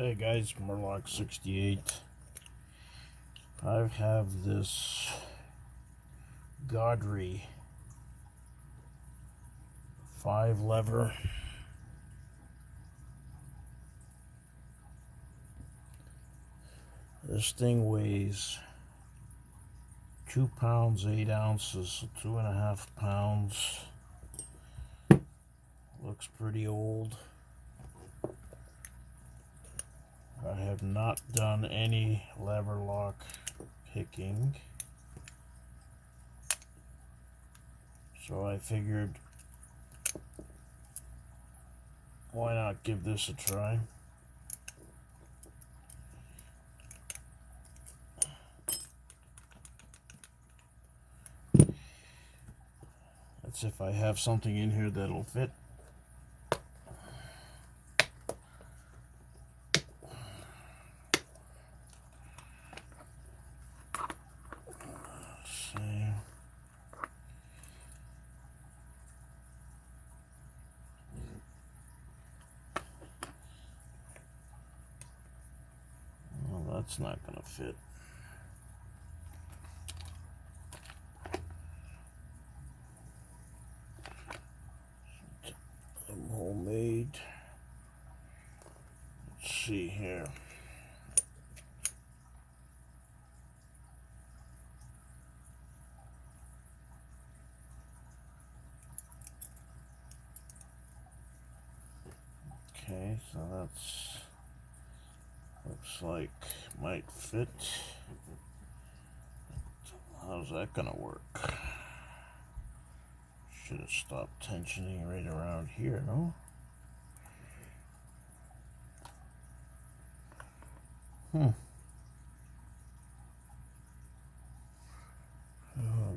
Hey guys, MUR-LOCK 68. I have this Godry 5-lever. This thing weighs 2 pounds 8 ounces, so 2.5 pounds. Looks pretty old. I have not done any lever lock picking, so I figured why not give this a try. That's if I have something in here that'll fit. That's not gonna fit. I'm homemade. Let's see here. Okay, so that's looks like might fit. How's that gonna work? Should have stopped tensioning right around here, no? Oh,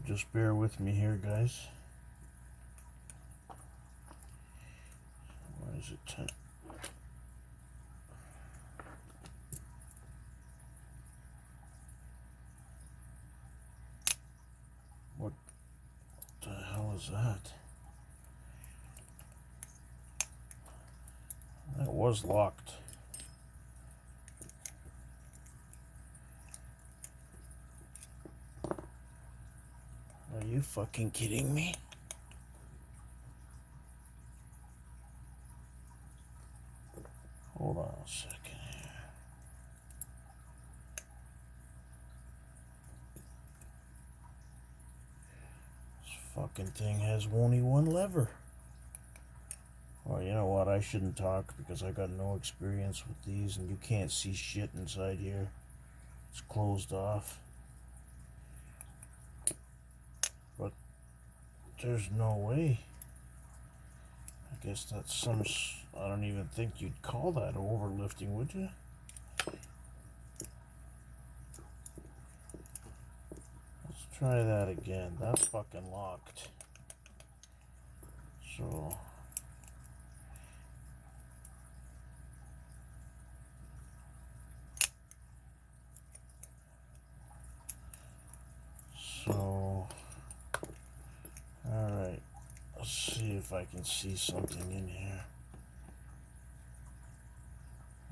just bear with me here, guys. Why is it What the hell is that? That was locked. Are you fucking kidding me? Hold on a second here. This fucking thing has only one lever. Well, you know what? I shouldn't talk because I got no experience with these and you can't see shit inside here. It's closed off. But there's no way. I guess that's some, I don't even think you'd call that overlifting, would you? Let's try that again. That's fucking locked. So alright, let's see if I can see something in here.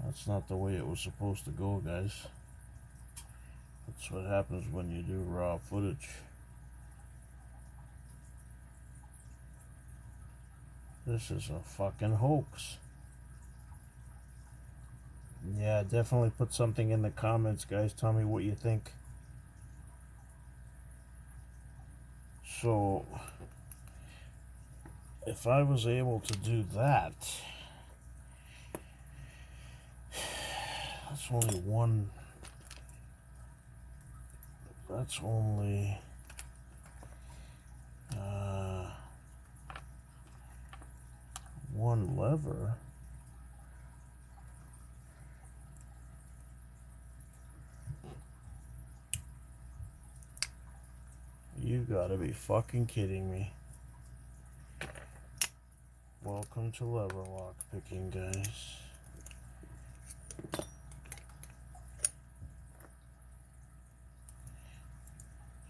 That's not the way it was supposed to go, guys. That's what happens when you do raw footage. This is a fucking hoax. Yeah, definitely put something in the comments, guys. Tell me what you think. So, if I was able to do that, that's only one. That's only one lever. You gotta be fucking kidding me. Welcome to lever lock picking, guys.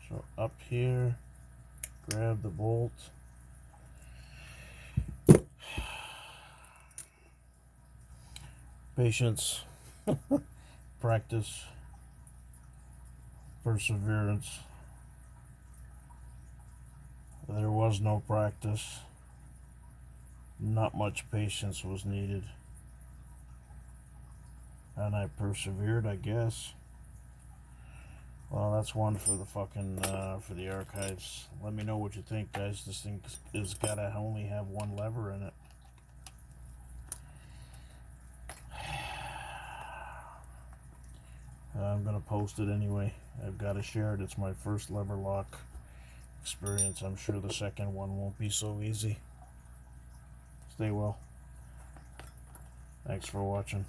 So up here, grab the bolt. Patience. Practice, perseverance. There was no practice. Not much patience was needed. And I persevered, I guess. Well, that's one for the fucking, for the archives. Let me know what you think, guys. This thing is gotta only have one lever in it. I'm gonna post it anyway. I've gotta share it. It's my first lever lock experience. I'm sure the second one won't be so easy. Stay well. Thanks for watching.